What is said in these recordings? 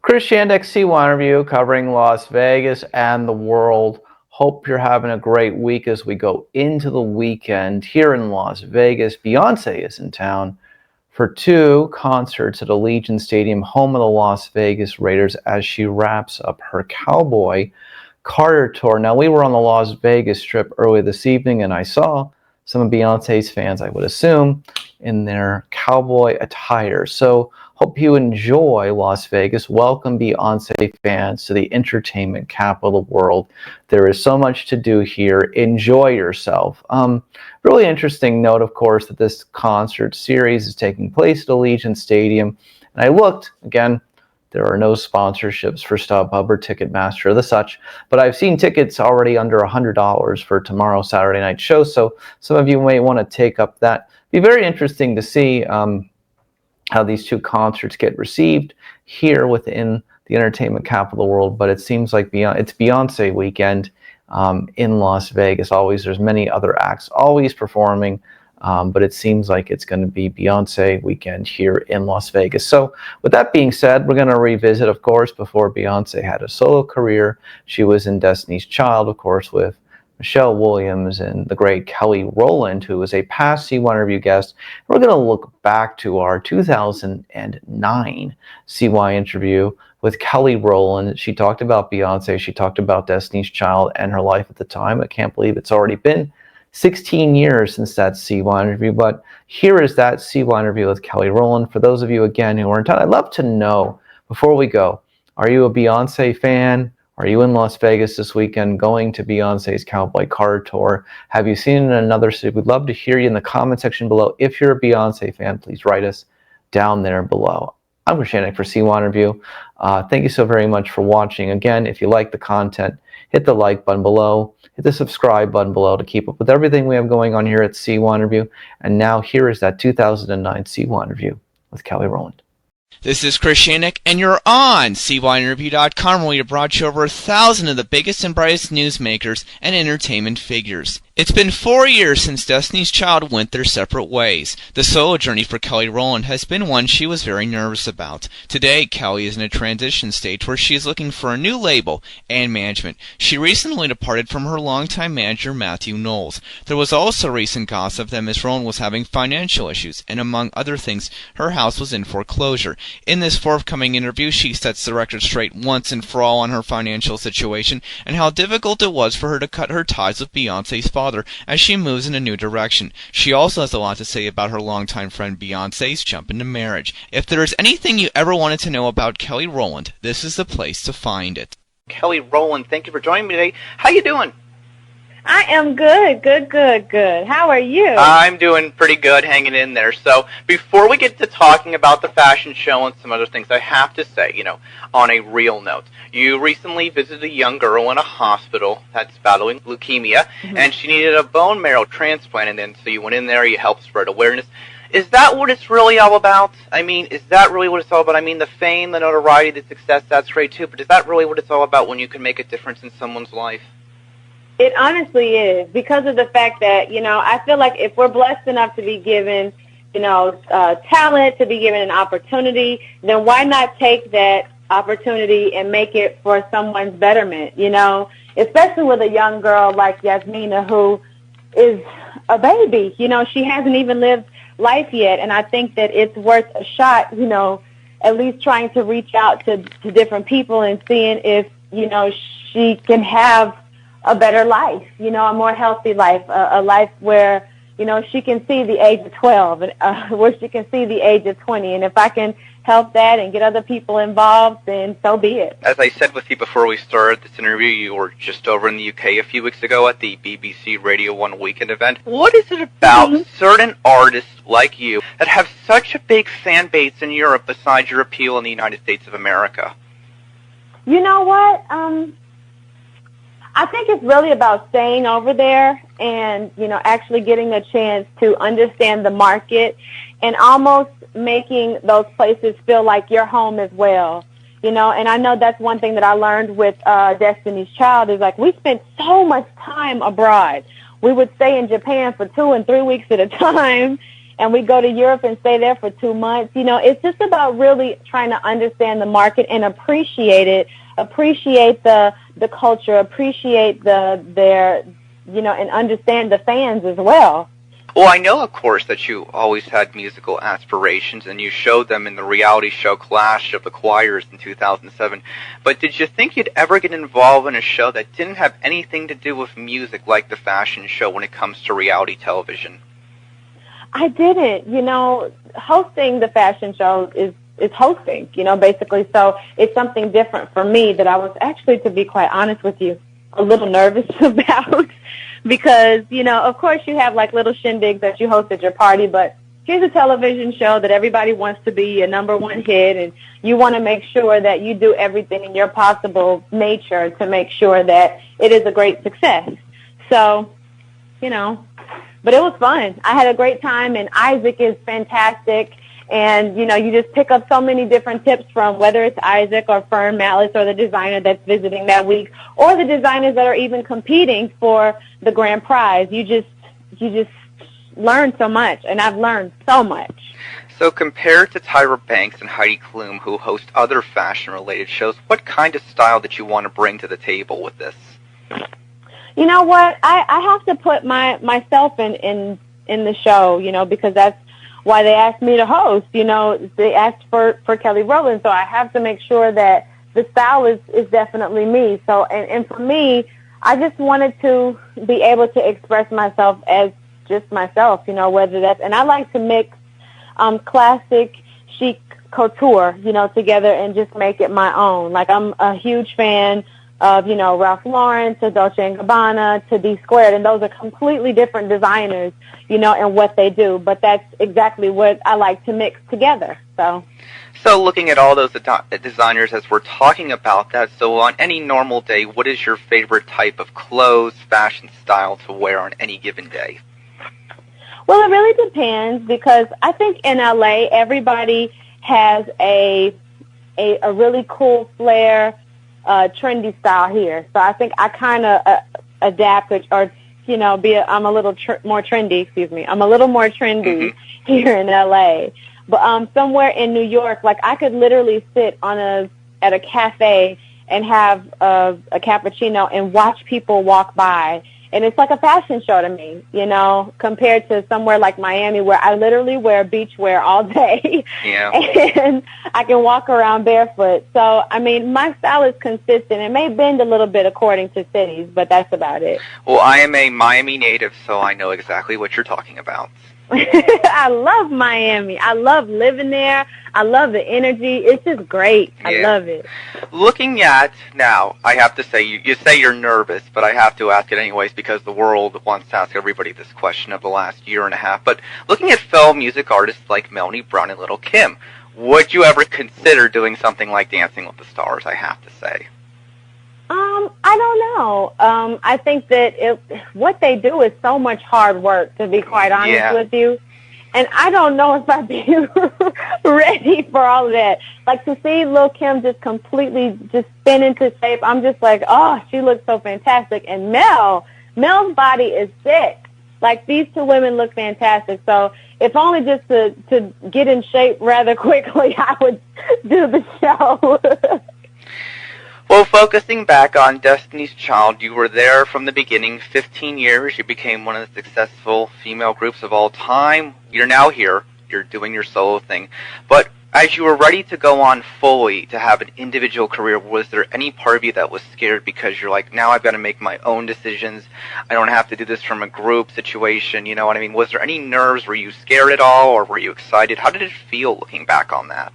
Chris Shandek, CYInterview, covering Las Vegas and the world. Hope you're having a great week as we go into the weekend here in Las Vegas. Beyonce is in town for two concerts at Allegiant Stadium, home of the Las Vegas Raiders, as she wraps up her Cowboy Carter Tour. Now, we were on the Las Vegas Strip early this evening, and I saw some of Beyonce's fans, I would assume, in their cowboy attire. So hope you enjoy Las Vegas. Welcome, Beyonce fans, to the entertainment capital of the world. There is so much to do here. Enjoy yourself. Really interesting note, of course, that this concert series is taking place at Allegiant Stadium. And I looked, again, there are no sponsorships for StubHub or Ticketmaster or the such, but I've seen tickets already under $100 for tomorrow's Saturday night show, so some of you may want to take up that. Be very interesting to see how these two concerts get received here within the entertainment capital of the world, but it seems like it's Beyonce weekend in Las Vegas. Always, there's many other acts always performing, but it seems like it's going to be Beyonce weekend here in Las Vegas. So with that being said, we're going to revisit, of course, before Beyonce had a solo career. She was in Destiny's Child, of course, with Michelle Williams and the great Kelly Rowland, who was a past CYInterview guest. We're going to look back to our 2009 CYInterview with Kelly Rowland. She talked about Beyonce. She talked about Destiny's Child and her life at the time. I can't believe it's already been 16 years since that CYInterview, but here is that CYInterview with Kelly Rowland. For those of you, again, who are in town, I'd love to know, before we go, are you a Beyonce fan? Are you in Las Vegas this weekend going to Beyonce's Cowboy Carter Tour? Have you seen it in another city? We'd love to hear you in the comment section below. If you're a Beyonce fan, please write us down there below. I'm Chris Shandek for CYInterview. Thank you so very much for watching. Again, if you like the content, hit the like button below. Hit the subscribe button below to keep up with everything we have going on here at CYInterview. And now here is that 2009 CYInterview with Kelly Rowland. This is Chris Shandek, and you're on CYInterview.com, where we have brought you over 1,000 of the biggest and brightest newsmakers and entertainment figures. It's been 4 years since Destiny's Child went their separate ways. The solo journey for Kelly Rowland has been one she was very nervous about. Today, Kelly is in a transition stage where she is looking for a new label and management. She recently departed from her longtime manager, Matthew Knowles. There was also recent gossip that Ms. Rowland was having financial issues, and among other things, her house was in foreclosure. In this forthcoming interview, she sets the record straight once and for all on her financial situation and how difficult it was for her to cut her ties with Beyonce's father as she moves in a new direction. She also has a lot to say about her longtime friend Beyonce's jump into marriage. If there is anything you ever wanted to know about Kelly Rowland, this is the place to find it. Kelly Rowland, thank you for joining me today. How you doing? I am good. How are you? I'm doing pretty good, hanging in there. So before we get to talking about the fashion show and some other things, I have to say, on a real note, you recently visited a young girl in a hospital that's battling leukemia, and she needed a bone marrow transplant, and then so you went in there, you helped spread awareness. Is that what it's really all about? I mean, is that really what it's all about? I mean, the fame, the notoriety, the success, that's great too, but is that really what it's all about when you can make a difference in someone's life? It honestly is, because of the fact that, I feel like if we're blessed enough to be given, talent, to be given an opportunity, then why not take that opportunity and make it for someone's betterment, especially with a young girl like Yasmina, who is a baby. She hasn't even lived life yet, and I think that it's worth a shot, at least trying to reach out to different people and seeing if, she can have a better life, a more healthy life, a life where, she can see the age of 12, and where she can see the age of 20. And if I can help that and get other people involved, then so be it. As I said with you before we started this interview, you were just over in the UK a few weeks ago at the BBC Radio 1 Weekend event. What is it about certain artists like you that have such a big fan base in Europe besides your appeal in the United States of America? You know what? I think it's really about staying over there and, actually getting a chance to understand the market and almost making those places feel like your home as well. And I know that's one thing that I learned with Destiny's Child is like we spent so much time abroad. We would stay in Japan for 2 and 3 weeks at a time, and we go to Europe and stay there for 2 months. You know, it's just about really trying to understand the market and appreciate it, appreciate the culture, appreciate their, you know, and understand the fans as well. Well, I know, of course, that you always had musical aspirations, and you showed them in the reality show Clash of the Choirs in 2007. But did you think you'd ever get involved in a show that didn't have anything to do with music, like the fashion show, when it comes to reality television? I didn't. You know, hosting the fashion show is hosting, you know, basically. So it's something different for me that I was actually, to be quite honest with you, a little nervous about. Because, you know, of course you have like little shindigs that you host at your party, but here's a television show that everybody wants to be a #1 hit, and you want to make sure that you do everything in your possible nature to make sure that it is a great success. So, you know, but it was fun. I had a great time, and Isaac is fantastic. And, you know, you just pick up so many different tips from whether it's Isaac or Fern Malice or the designer that's visiting that week, or the designers that are even competing for the grand prize. You just learn so much, and I've learned so much. So compared to Tyra Banks and Heidi Klum, who host other fashion-related shows, what kind of style did you want to bring to the table with this? You know what? I have to put myself in the show, you know, because that's why they asked me to host. You know, they asked for Kelly Rowland, so I have to make sure that the style is definitely me. So, and for me, I just wanted to be able to express myself as just myself, you know, whether that's, and I like to mix classic, chic, couture, you know, together and just make it my own. Like, I'm a huge fan of, you know, Ralph Lauren to Dolce & Gabbana to D Squared, and those are completely different designers, you know, and what they do, but that's exactly what I like to mix together. So looking at all those designers as we're talking about that, so on any normal day, what is your favorite type of clothes, fashion style to wear on any given day? Well, it really depends, because I think in LA everybody has a really cool flair, trendy style here. So I think I kind of adapt or you know, I'm a little more trendy, I'm a little more trendy here in LA. But somewhere in New York, like, I could literally sit at a cafe and have a cappuccino and watch people walk by. And it's like a fashion show to me, you know, compared to somewhere like Miami, where I literally wear beachwear all day. Yeah. And I can walk around barefoot. So, I mean, my style is consistent. It may bend a little bit according to cities, but that's about it. Well, I am a Miami native, so I know exactly what you're talking about. I love Miami. I love living there. I love the energy. It's just great. Yeah. I love it. Looking at, now, I have to say, you say you're nervous, but I have to ask it anyways because the world wants to ask everybody this question of the last year and a half. But looking at fellow music artists like Melanie Brown and Little Kim, would you ever consider doing something like Dancing with the Stars, I have to say? I don't know. I think that what they do is so much hard work, to be quite honest with you. And I don't know if I'd be ready for all of that. Like, to see Lil' Kim just completely just spin into shape, I'm just like, oh, she looks so fantastic. And Mel's body is sick. Like, these two women look fantastic. So if only just to get in shape rather quickly, I would do the show. Well, focusing back on Destiny's Child, you were there from the beginning, 15 years. You became one of the successful female groups of all time. You're now here. You're doing your solo thing. But as you were ready to go on fully to have an individual career, was there any part of you that was scared because you're like, now I've got to make my own decisions. I don't have to do this from a group situation. You know what I mean? Was there any nerves? Were you scared at all, or were you excited? How did it feel looking back on that?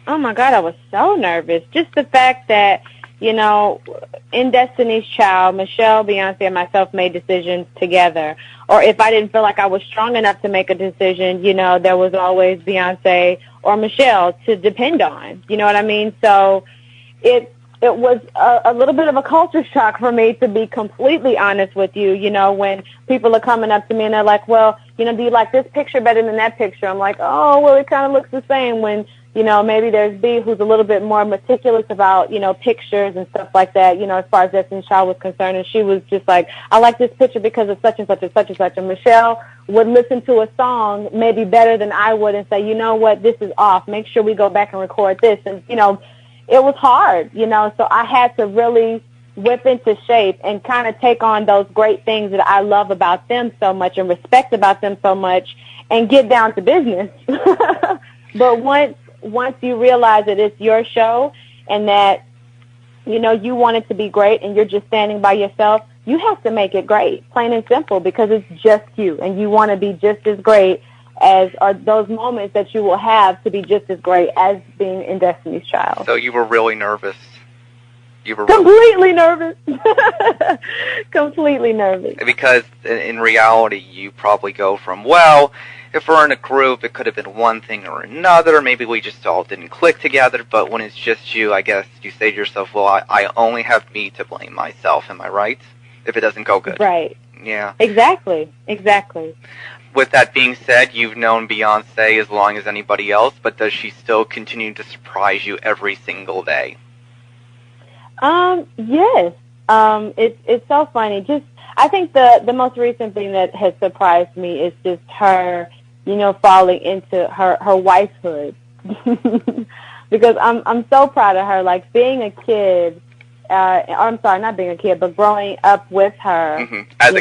Oh, my God, I was so nervous. Just the fact that, you know, in Destiny's Child, Michelle, Beyonce, and myself made decisions together. Or if I didn't feel like I was strong enough to make a decision, you know, there was always Beyonce or Michelle to depend on. You know what I mean? So it was a little bit of a culture shock for me, to be completely honest with you. You know, when people are coming up to me and they're like, well, you know, do you like this picture better than that picture? I'm like, oh, well, it kind of looks the same. When, you know, maybe there's B, who's a little bit more meticulous about, you know, pictures and stuff like that, you know, as far as Destiny's Child was concerned. And she was just like, I like this picture because of such and such and such and such. And Michelle would listen to a song maybe better than I would and say, you know what, this is off. Make sure we go back and record this. And, you know, it was hard, you know, so I had to really whip into shape and kind of take on those great things that I love about them so much and respect about them so much and get down to business. But once you realize that it's your show and that, you know, you want it to be great and you're just standing by yourself, you have to make it great, plain and simple, because it's just you, and you want to be just as great as are those moments that you will have to be just as great as being in Destiny's Child. So you were really nervous. You were completely nervous. Completely nervous. Because in reality, you probably go from, well, if we're in a group, it could have been one thing or another. Maybe we just all didn't click together. But when it's just you, I guess you say to yourself, well, I only have me to blame myself. Am I right? If it doesn't go good. Right. Yeah. Exactly. With that being said, you've known Beyonce as long as anybody else, but does she still continue to surprise you every single day? Yes. It's so funny. Just, I think the most recent thing that has surprised me is just her, you know, falling into her wifehood. Because I'm so proud of her. Like, being a kid, I'm sorry, not being a kid, but growing up with her. Mm-hmm. As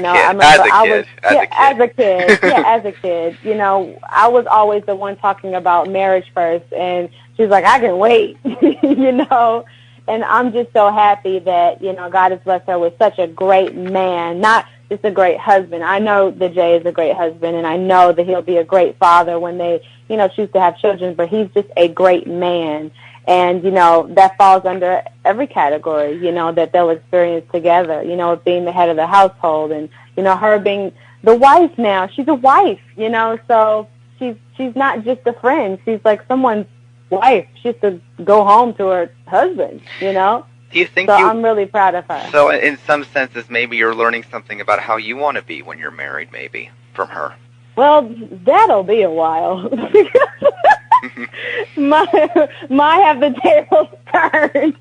a kid, you know, I was always the one talking about marriage first, and she's like, I can wait, you know. And I'm just so happy that, you know, God has blessed her with such a great man, not just a great husband. I know that Jay is a great husband, and I know that he'll be a great father when they, you know, choose to have children, but he's just a great man. And, you know, that falls under every category, you know, that they'll experience together, you know, being the head of the household and, you know, her being the wife now. She's a wife, you know, so she's not just a friend. She's like someone's wife. She has to go home to her husband, you know. Do you think I'm really proud of her. So in some senses, maybe you're learning something about how you want to be when you're married, maybe, from her. Well, that'll be a while. my have the tables turned,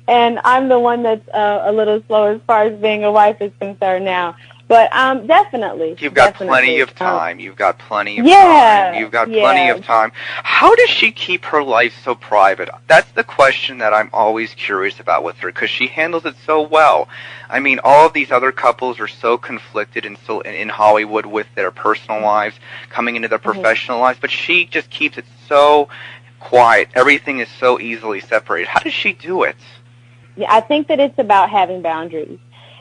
and I'm the one that's a little slow as far as being a wife is concerned now. But definitely. You've got plenty of time. You've got plenty of time. You've got plenty of time. How does she keep her life so private? That's the question that I'm always curious about with her, because she handles it so well. I mean, all of these other couples are so conflicted and so in Hollywood with their personal lives coming into their professional lives, but she just keeps it so quiet. Everything is so easily separated. How does she do it? Yeah, I think that it's about having boundaries.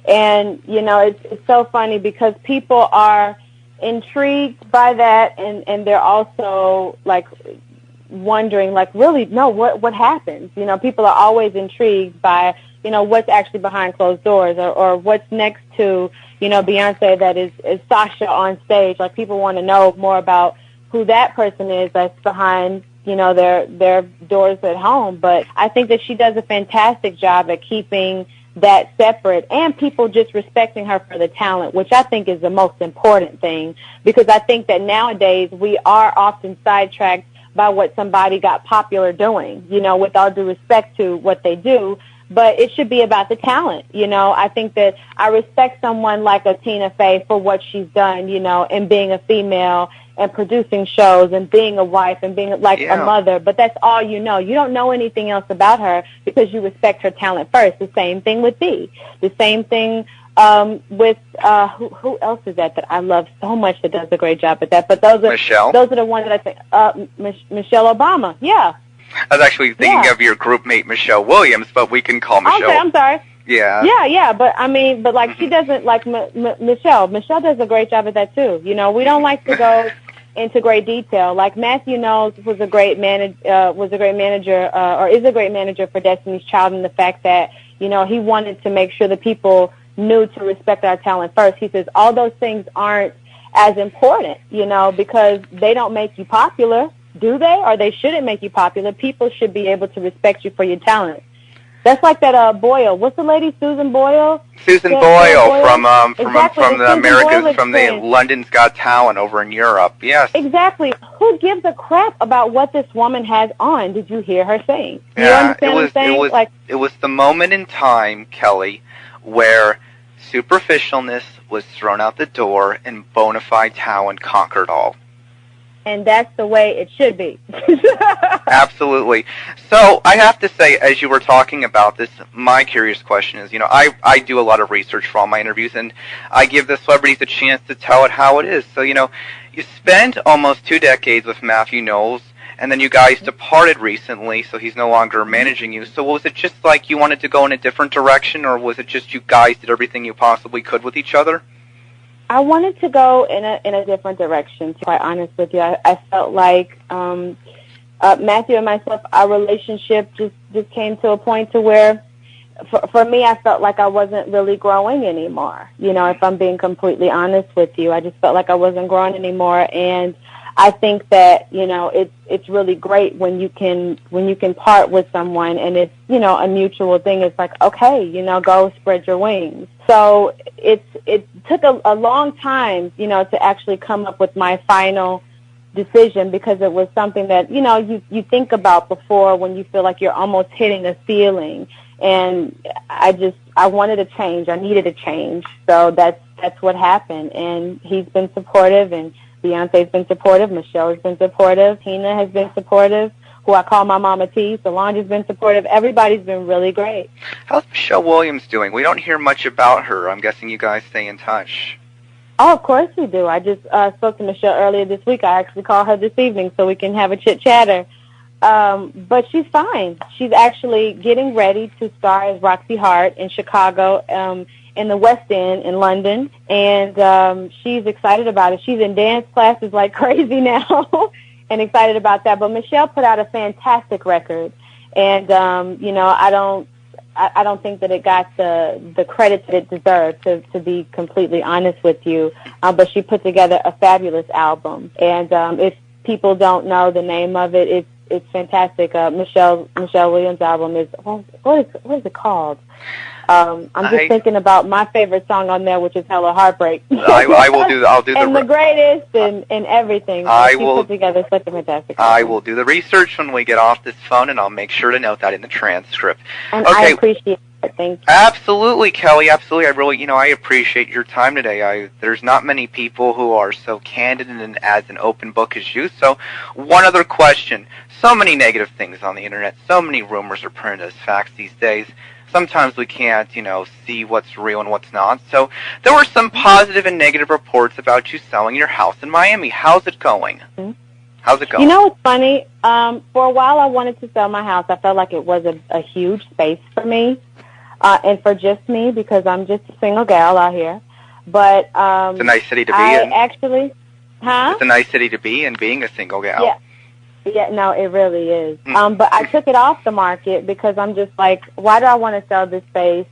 And, you know, it's so funny because people are intrigued by that, and they're also, like, wondering, like, really, no, what happens? You know, people are always intrigued by, you know, what's actually behind closed doors or what's next to, you know, Beyonce that is Sasha on stage. Like, people want to know more about who that person is that's behind, you know, their doors at home. But I think that she does a fantastic job at keeping that separate, and people just respecting her for the talent, which I think is the most important thing, because I think that nowadays we are often sidetracked by what somebody got popular doing, you know, with all due respect to what they do, but it should be about the talent, you know. I think that I respect someone like a Tina Fey for what she's done, you know, and being a female and producing shows and being a wife and being like a mother, but that's all you know. You don't know anything else about her because you respect her talent first. The same thing with Bea. The same thing with who else is that I love so much that does a great job at that. But those are the ones that I think Michelle Obama. Yeah. I was actually thinking of your group mate Michelle Williams, but we can call Michelle. Okay, I'm sorry. Yeah. But I mean, but like she doesn't like Michelle. Michelle does a great job at that too. You know, we don't like to go into great detail. Like Matthew Knowles was a great manager, or is a great manager for Destiny's Child, in the fact that, you know, he wanted to make sure that people knew to respect our talent first. He says all those things aren't as important, you know, because they don't make you popular, do they? Or they shouldn't make you popular. People should be able to respect you for your talent. That's like that Boyle. What's the lady, Susan Boyle? Susan Boyle from the Americas, Boyle from the London's Got Talent over in Europe. Yes. Exactly. Who gives a crap about what this woman has on? Did you hear her sing? Yeah, it was the moment in time, Kelly, where superficialness was thrown out the door and bona fide talent conquered all. And that's the way it should be. Absolutely. So I have to say, as you were talking about this, my curious question is, I do a lot of research for all my interviews, and I give the celebrities a chance to tell it how it is. So, you spent almost 2 decades with Matthew Knowles, and then you guys departed recently, so he's no longer managing you. So was it just like you wanted to go in a different direction, or was it just you guys did everything you possibly could with each other? I wanted to go in a different direction, to be quite honest with you. I felt like Matthew and myself, our relationship just came to a point to where, for me, I felt like I wasn't really growing anymore. If I'm being completely honest with you, I just felt like I wasn't growing anymore. And I think that, it's really great when you can part with someone and it's, a mutual thing. It's like, okay, go spread your wings. So it took a long time, to actually come up with my final decision, because it was something that, you think about before when you feel like you're almost hitting a ceiling. And I wanted a change. I needed a change. So that's what happened. And he's been supportive, and Beyonce's been supportive, Michelle has been supportive, Tina has been supportive, who I call my Mama T, Solange has been supportive. Everybody's been really great. How's Michelle Williams doing? We don't hear much about her. I'm guessing you guys stay in touch. Oh, of course we do. I just spoke to Michelle earlier this week. I actually called her this evening so we can have a chit-chatter. But she's fine. She's actually getting ready to star as Roxy Hart in Chicago, in the West End in London, and she's excited about it. She's in dance classes like crazy now and excited about that. But Michelle put out a fantastic record, and I don't think that it got the credit that it deserved, to be completely honest with you. But she put together a fabulous album, and if people don't know the name of it, it's fantastic. Michelle Williams' album is, what is it called? I'm just thinking about my favorite song on there, which is Hella Heartbreak. I'll do and the greatest and everything. She put together such a fantastic album. I will do the research when we get off this phone, and I'll make sure to note that in the transcript. And okay. I appreciate it. Thank you. Absolutely, Kelly. Absolutely. I really, I appreciate your time today. There's not many people who are so candid and as an open book as you. So, one other question. So many negative things on the internet. So many rumors are printed as facts these days. Sometimes we can't, see what's real and what's not. So there were some positive and negative reports about you selling your house in Miami. How's it going? Mm-hmm. How's it going? What's funny? For a while I wanted to sell my house. I felt like it was a huge space for me, and for just me, because I'm just a single gal out here. But it's a nice city to be in. It's a nice city to be in, being a single gal. Yeah. Yeah, no, it really is. But I took it off the market because I'm just like, why do I want to sell this space?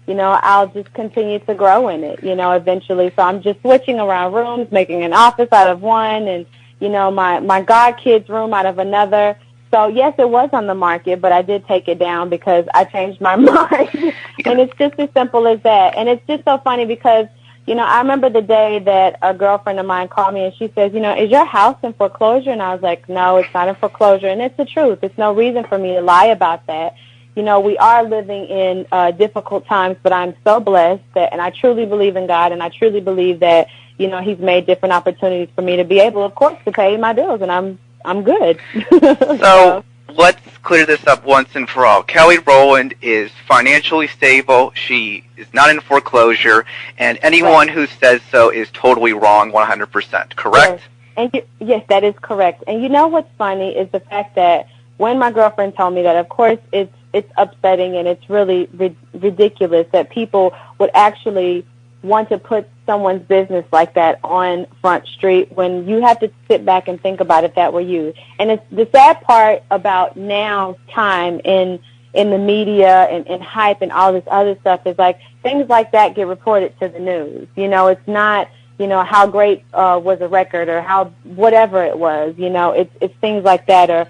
I'll just continue to grow in it, eventually. So I'm just switching around rooms, making an office out of one, and, my godkid's room out of another. So, yes, it was on the market, but I did take it down because I changed my mind. And it's just as simple as that. And it's just so funny because, I remember the day that a girlfriend of mine called me and she says, is your house in foreclosure? And I was like, no, it's not in foreclosure. And it's the truth. There's no reason for me to lie about that. We are living in difficult times, but I'm so blessed and I truly believe in God, and I truly believe that, He's made different opportunities for me to be able, of course, to pay my bills, and I'm good. So let's clear this up once and for all. Kelly Rowland is financially stable. She is not in foreclosure, and anyone who says so is totally wrong 100%, correct? Yes. Yes, that is correct. And what's funny is the fact that when my girlfriend told me that, of course, it's upsetting and it's really ridiculous that people would actually want to put someone's business like that on Front Street when you have to sit back and think about if that were you. And it's the sad part about now's time in the media and hype and all this other stuff is like things like that get reported to the news. It's not, how great was a record or how whatever it was. It's things like that, or,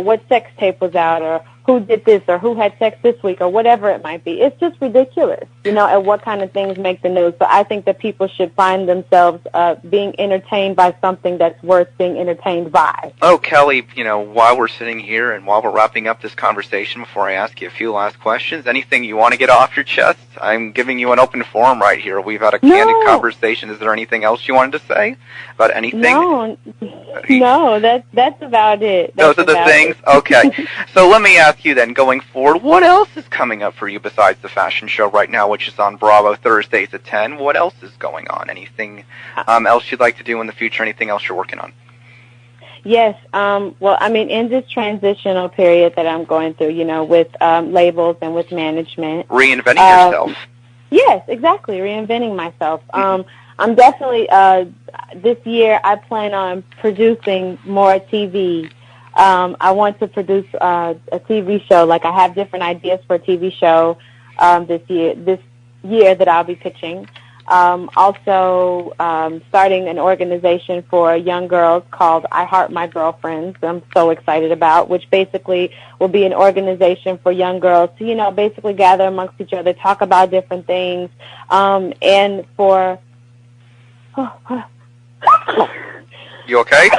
what sex tape was out, or who did this, or who had sex this week, or whatever it might be. It's just ridiculous. at what kind of things make the news. So I think that people should find themselves being entertained by something that's worth being entertained by. Oh, Kelly, while we're sitting here and while we're wrapping up this conversation, before I ask you a few last questions, anything you want to get off your chest? I'm giving you an open forum right here. We've had a candid conversation. Is there anything else you wanted to say about anything? No, that's about it. Those are the things? Okay. So let me ask you then, going forward, what else is coming up for you besides the fashion show right now, which is on Bravo Thursdays at 10? What else is going on? Anything else you'd like to do in the future? Anything else you're working on? Yes. Well, in this transitional period that I'm going through, with labels and with management. Reinventing yourself. Yes, exactly. Reinventing myself. I'm definitely, this year I plan on producing more TV. I want to produce a TV show. Like, I have different ideas for a TV show this year that I'll be pitching. Also, starting an organization for young girls called I Heart My Girlfriends. I'm so excited about, which basically will be an organization for young girls to, basically gather amongst each other, talk about different things, and for... You okay?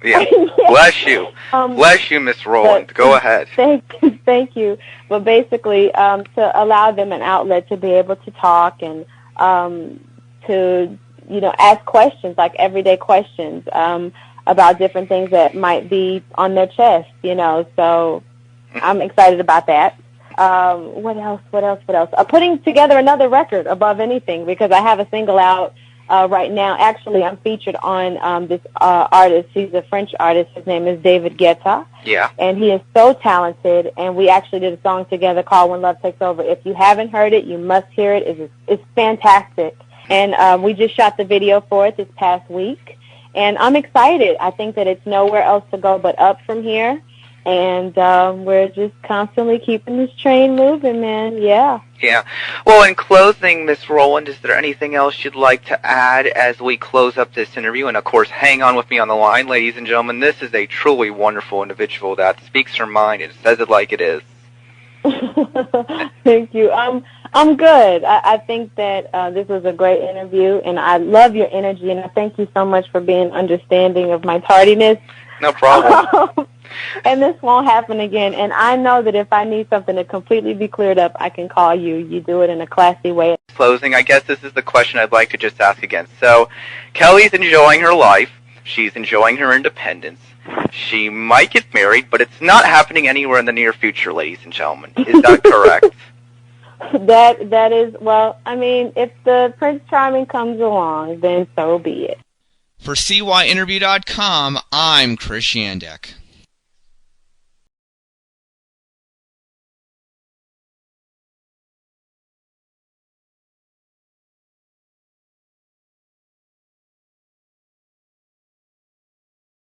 Yeah. Bless you. Bless you, Miss Rowland. Go ahead. Thank you. But basically, to allow them an outlet to be able to talk and to, ask questions, like everyday questions, about different things that might be on their chest, So I'm excited about that. What else? Putting together another record above anything, because I have a single out right now. Actually, I'm featured on this artist. He's a French artist. His name is David Guetta. Yeah. And he is so talented, and we actually did a song together called When Love Takes Over. If you haven't heard it, you must hear it. It's fantastic. And we just shot the video for it this past week. And I'm excited. I think that it's nowhere else to go but up from here. And we're just constantly keeping this train moving, man. Yeah. Yeah. Well, in closing, Miss Rowland, is there anything else you'd like to add as we close up this interview? And, of course, hang on with me on the line, ladies and gentlemen. This is a truly wonderful individual that speaks her mind and says it like it is. Thank you. I'm good. I think that this was a great interview, and I love your energy, and I thank you so much for being understanding of my tardiness. No problem. And this won't happen again. And I know that if I need something to completely be cleared up, I can call you. You do it in a classy way. Closing, I guess this is the question I'd like to just ask again. So, Kelly's enjoying her life. She's enjoying her independence. She might get married, but it's not happening anywhere in the near future, ladies and gentlemen. Is that correct? That is, well, if the Prince Charming comes along, then so be it. For CYInterview.com, I'm Chris Yandek.